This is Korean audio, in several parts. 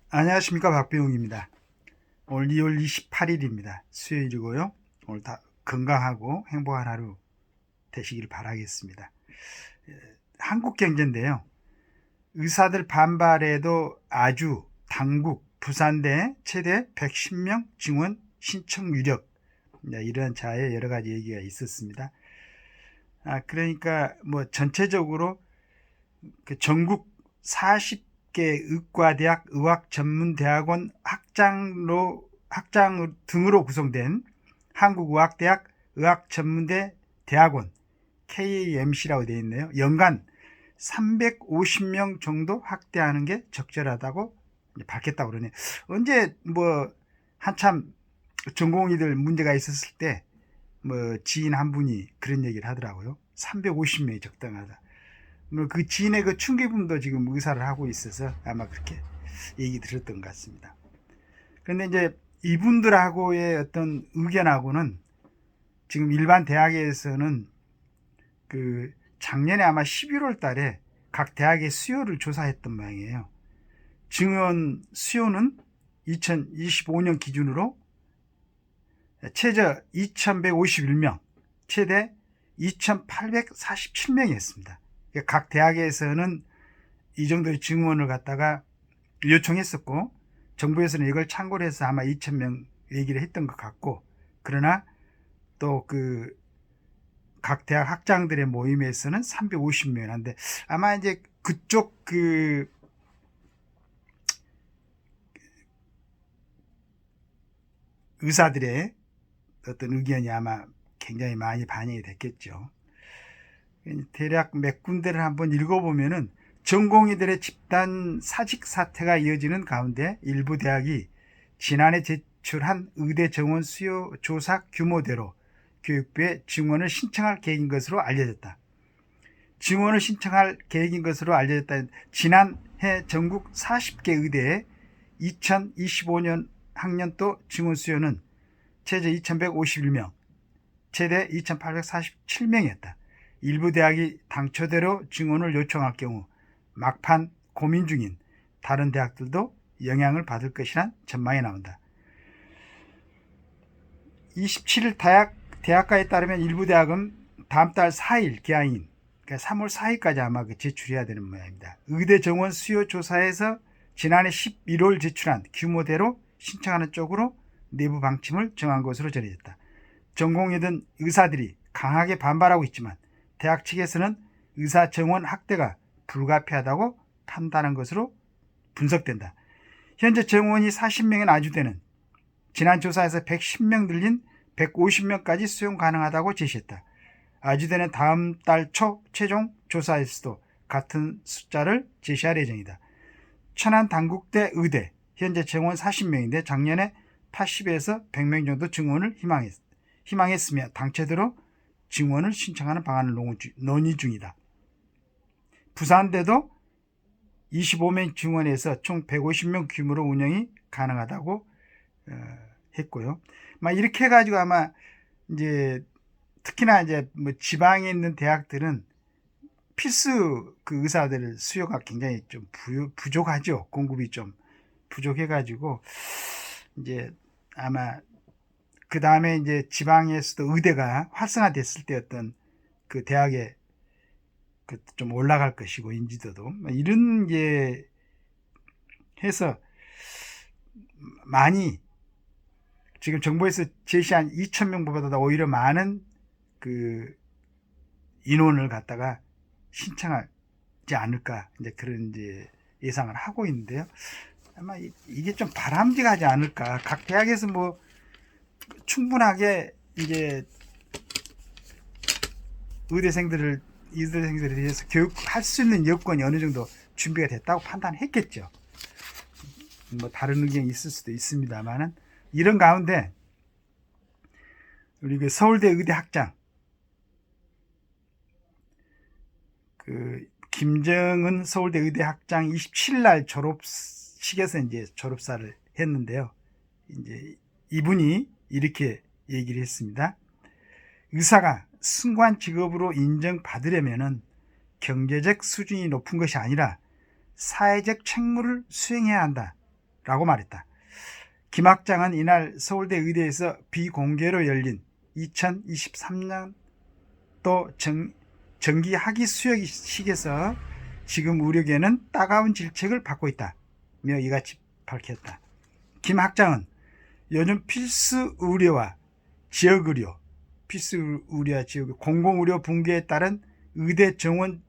안녕하십니까, 박병웅입니다. 오늘 2월 28일입니다. 수요일이고요. 오늘 다 건강하고 행복한 하루 되시길 바라겠습니다. 한국 경제인데요. 의사들 반발에도 아주 당국 부산대 최대 110명 증원 신청 유력, 이런 자의 여러 가지 얘기가 있었습니다. 그러니까 전체적으로 전국 40개 의과대학 의학전문대학원 학장 등으로 구성된 한국의학대학 의학전문대 대학원 KAMC라고 되어 있네요. 연간 350명 정도 확대하는 게 적절하다고 밝혔다고 그러네요. 언제 한참 전공의들 문제가 있었을 때 지인 한 분이 그런 얘기를 하더라고요. 350명이 적당하다. 그 지인의 그 충기분도 지금 의사를 하고 있어서 아마 그렇게 얘기 들었던 것 같습니다. 그런데 이제 이분들하고의 어떤 의견하고는 지금 일반 대학에서는 작년에 아마 11월 달에 각 대학의 수요를 조사했던 모양이에요. 증원 수요는 2025년 기준으로 최저 2151명, 최대 2847명이었습니다. 각 대학에서는 이 정도의 증원을 갖다가 요청했었고, 정부에서는 이걸 참고를 해서 아마 2,000명 얘기를 했던 것 같고, 그러나 또 각 대학 학장들의 모임에서는 350명이 한데, 아마 이제 그쪽 의사들의 어떤 의견이 아마 굉장히 많이 반영이 됐겠죠. 대략 몇 군데를 한번 읽어보면은 전공의들의 집단 사직 사태가 이어지는 가운데 일부 대학이 지난해 제출한 의대 정원 수요 조사 규모대로 교육부에 증원을 신청할 계획인 것으로 알려졌다. 증원을 신청할 계획인 것으로 알려졌다. 지난해 전국 40개 의대에 2025년 학년도 증원 수요는 최저 2151명, 최대 2847명이었다. 일부 대학이 당초대로 증원을 요청할 경우 막판 고민 중인 다른 대학들도 영향을 받을 것이란 전망이 나온다. 27일 대학가에 따르면 일부 대학은 다음 달 4일 기한인, 그러니까 3월 4일까지 아마 제출해야 되는 모양입니다. 의대 정원 수요 조사에서 지난해 11월 제출한 규모대로 신청하는 쪽으로 내부 방침을 정한 것으로 전해졌다. 전공의든 의사들이 강하게 반발하고 있지만 대학 측에서는 의사 정원 확대가 불가피하다고 판단한 것으로 분석된다. 현재 정원이 40명인 아주대는 지난 조사에서 110명 늘린 150명까지 수용 가능하다고 제시했다. 아주대는 다음 달 초 최종 조사에서도 같은 숫자를 제시할 예정이다. 천안 단국대 의대 현재 정원 40명인데 작년에 80에서 100명 정도 증원을 희망했으며 당초대로 증원을 신청하는 방안을 논의 중이다. 부산대도 25명 증원해서 총 150명 규모로 운영이 가능하다고 했고요. 이렇게 해가지고 아마 이제 특히나 이제 지방에 있는 대학들은 필수 의사들 수요가 굉장히 좀 부족하죠. 공급이 좀 부족해가지고 이제 아마 그 다음에 이제 지방에서도 의대가 활성화됐을 때 어떤 대학에 좀 올라갈 것이고 인지도도 이런 게 해서 많이 지금 정부에서 제시한 2,000명보다 오히려 많은 인원을 갖다가 신청하지 않을까 이제 그런 이제 예상을 하고 있는데요. 아마 이게 좀 바람직하지 않을까. 각 대학에서 충분하게 이제 의대생들에 대해서 교육할 수 있는 여건이 어느 정도 준비가 됐다고 판단했겠죠. 다른 의견이 있을 수도 있습니다만은 이런 가운데 우리 서울대 의대 학장 김정은 서울대 의대 학장 27일 날 졸업식에서 이제 졸업사를 했는데요. 이제 이분이 이렇게 얘기를 했습니다. 의사가 승관 직업으로 인정받으려면은 경제적 수준이 높은 것이 아니라 사회적 책무를 수행해야 한다. 라고 말했다. 김 학장은 이날 서울대 의대에서 비공개로 열린 2023년 또 정기 학위 수여식에서 지금 의료계는 따가운 질책을 받고 있다며 이같이 밝혔다. 김 학장은 요즘 필수 의료와 지역의료, 공공의료 붕괴에 따른 의대 정원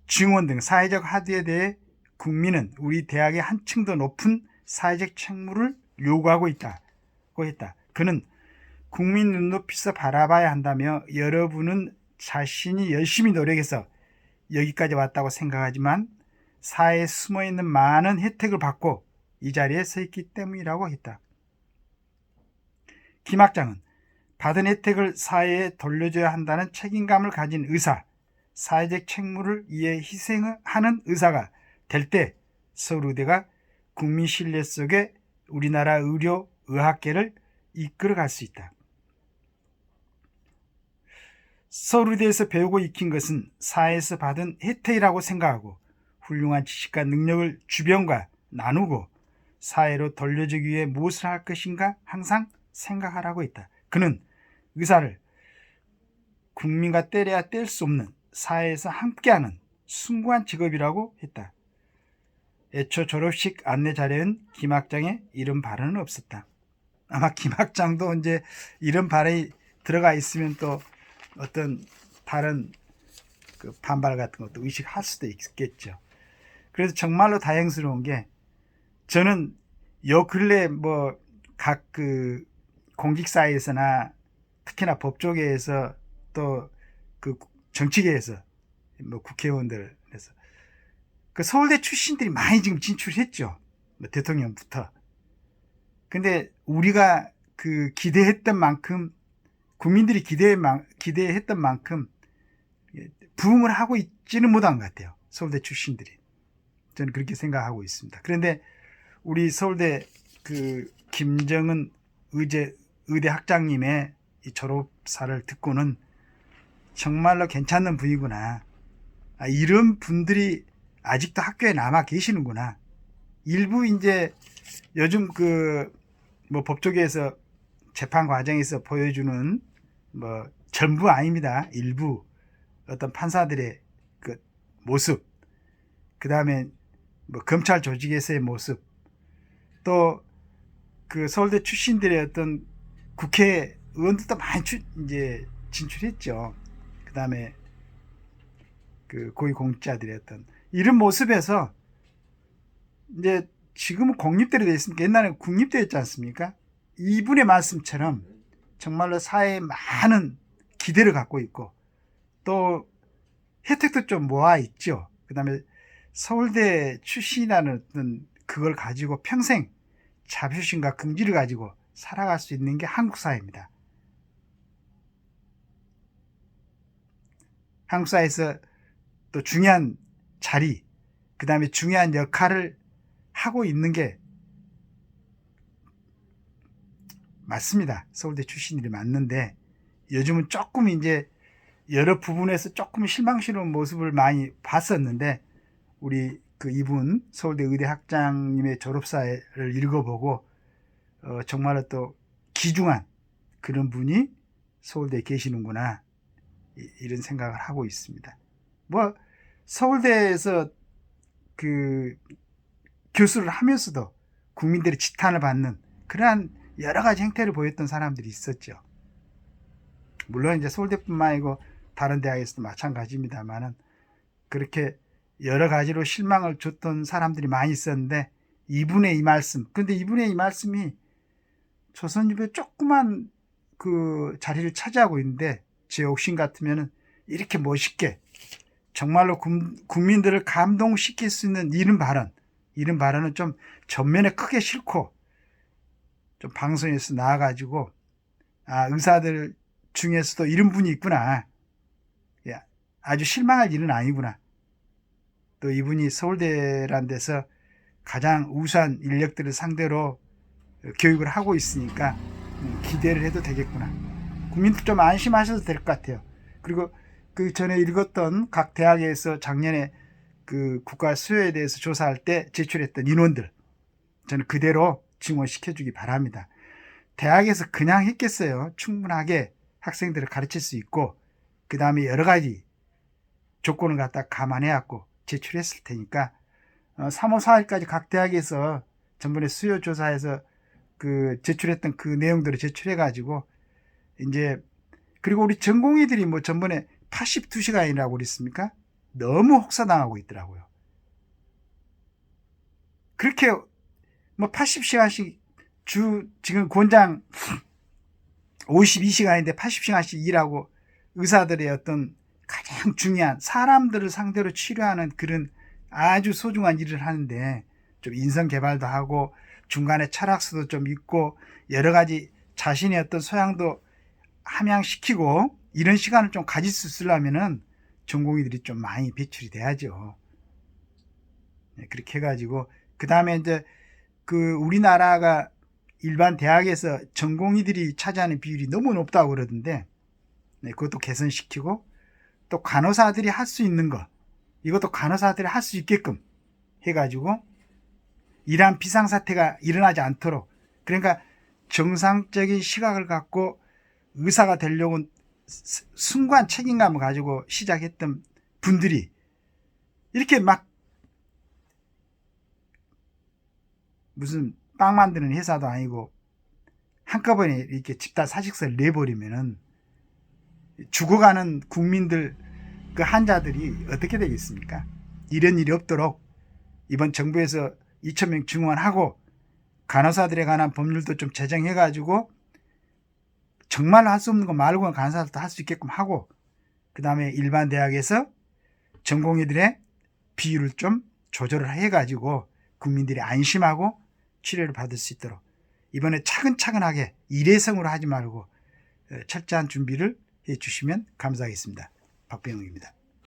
증원 등 사회적 하드에 대해 국민은 우리 대학의 한층 더 높은 사회적 책무를 요구하고 있다고 했다. 그는 국민 눈높이서 바라봐야 한다며 여러분은 자신이 열심히 노력해서 여기까지 왔다고 생각하지만 사회에 숨어있는 많은 혜택을 받고 이 자리에 서 있기 때문이라고 했다. 김 학장은 받은 혜택을 사회에 돌려줘야 한다는 책임감을 가진 의사, 사회적 책무를 위해 희생하는 의사가 될 때 서울의대가 국민 신뢰 속에 우리나라 의료 의학계를 이끌어갈 수 있다. 서울의대에서 배우고 익힌 것은 사회에서 받은 혜택이라고 생각하고 훌륭한 지식과 능력을 주변과 나누고 사회로 돌려주기 위해 무엇을 할 것인가 항상 생각하라고 했다. 그는 의사를 국민과 떼려야 뗄 수 없는 사회에서 함께하는 숭고한 직업이라고 했다. 애초 졸업식 안내 자료엔 김 학장의 이런 발언은 없었다. 아마 김 학장도 이제 이런 발언이 들어가 있으면 또 어떤 다른 그 반발 같은 것도 의식할 수도 있겠죠. 그래서 정말로 다행스러운 게 저는 요 근래 뭐 각 그 공직사회에서나 특히나 법조계에서 또 그 정치계에서 뭐 국회의원들에서 그 서울대 출신들이 많이 지금 진출했죠. 뭐 대통령부터. 근데 우리가 그 기대했던 만큼 국민들이 기대했던 만큼 부응을 하고 있지는 못한 것 같아요. 서울대 출신들이. 저는 그렇게 생각하고 있습니다. 그런데 우리 서울대 그 김정은 의대 학장님의 이 졸업사를 듣고는 정말로 괜찮은 분이구나. 이런 분들이 아직도 학교에 남아 계시는구나. 일부 이제 요즘 그 뭐 법조계에서 재판 과정에서 보여주는 뭐 전부 아닙니다. 일부 어떤 판사들의 그 모습, 그 다음에 뭐 검찰 조직에서의 모습, 또 그 서울대 출신들의 어떤 국회의원들도 많이 이제 진출했죠. 그 다음에 그 고위공직자들의 어떤 이런 모습에서 이제 지금은 공립대로 되어 있으니까 옛날에는 국립대였지 않습니까? 이분의 말씀처럼 정말로 사회에 많은 기대를 갖고 있고 또 혜택도 좀 모아 있죠. 그 다음에 서울대 출신이라는 어떤 그걸 가지고 평생 자부심과 긍지를 가지고 살아갈 수 있는 게 한국 사회입니다. 한국 사회에서 또 중요한 자리, 그 다음에 중요한 역할을 하고 있는 게 맞습니다. 서울대 출신들이 맞는데 요즘은 조금 이제 여러 부분에서 조금 실망스러운 모습을 많이 봤었는데 우리 그 이분 서울대 의대 학장님의 졸업사를 읽어보고 정말로 또 귀중한 그런 분이 서울대에 계시는구나 이런 생각을 하고 있습니다. 뭐 서울대에서 그 교수를 하면서도 국민들의 지탄을 받는 그러한 여러 가지 행태를 보였던 사람들이 있었죠. 물론 이제 서울대뿐만 아니고 다른 대학에서도 마찬가지입니다만은 그렇게 여러 가지로 실망을 줬던 사람들이 많이 있었는데 이분의 이 말씀, 근데 이분의 이 말씀이 조선일보에 조그만 그 자리를 차지하고 있는데 제 욕심 같으면은 이렇게 멋있게 정말로 국민들을 감동시킬 수 있는 이런 발언은 좀 전면에 크게 싣고 좀 방송에서 나와가지고 의사들 중에서도 이런 분이 있구나. 아주 실망할 일은 아니구나. 또 이분이 서울대라는 데서 가장 우수한 인력들을 상대로 교육을 하고 있으니까 기대를 해도 되겠구나. 국민들 좀 안심하셔도 될 것 같아요. 그리고 그 전에 읽었던 각 대학에서 작년에 그 국가 수요에 대해서 조사할 때 제출했던 인원들 저는 그대로 증원시켜 주기 바랍니다. 대학에서 그냥 했겠어요. 충분하게 학생들을 가르칠 수 있고 그 다음에 여러 가지 조건을 갖다 감안해 갖고 제출했을 테니까 3월 4일까지 각 대학에서 전번에 수요 조사에서 그 제출했던 그 내용들을 제출해 가지고 이제 그리고 우리 전공의들이 뭐 전번에 82시간이라고 그랬습니까? 너무 혹사당하고 있더라고요. 그렇게 뭐 80시간씩 지금 권장 52시간인데 80시간씩 일하고 의사들의 어떤 가장 중요한 사람들을 상대로 치료하는 그런 아주 소중한 일을 하는데 좀 인성 개발도 하고 중간에 철학수도 좀 있고 여러 가지 자신의 어떤 소양도 함양시키고 이런 시간을 좀 가질 수 있으려면은 전공의들이 좀 많이 배출이 돼야죠. 그렇게 해가지고 그 다음에 이제 그 우리나라가 일반 대학에서 전공의들이 차지하는 비율이 너무 높다고 그러던데 그것도 개선시키고 또 간호사들이 할 수 있는 거 이것도 간호사들이 할 수 있게끔 해가지고 이러한 비상사태가 일어나지 않도록 그러니까 정상적인 시각을 갖고 의사가 되려고 순간 책임감을 가지고 시작했던 분들이 이렇게 막 무슨 빵 만드는 회사도 아니고 한꺼번에 이렇게 집단 사직서를 내버리면은 죽어가는 국민들 그 환자들이 어떻게 되겠습니까? 이런 일이 없도록 이번 정부에서 2,000명 증원하고 간호사들에 관한 법률도 좀 제정해가지고 정말로 할 수 없는 거 말고는 간호사들도 할 수 있게끔 하고 그 다음에 일반 대학에서 전공의들의 비율을 좀 조절을 해가지고 국민들이 안심하고 치료를 받을 수 있도록 이번에 차근차근하게 일회성으로 하지 말고 철저한 준비를 해주시면 감사하겠습니다. 박병욱입니다.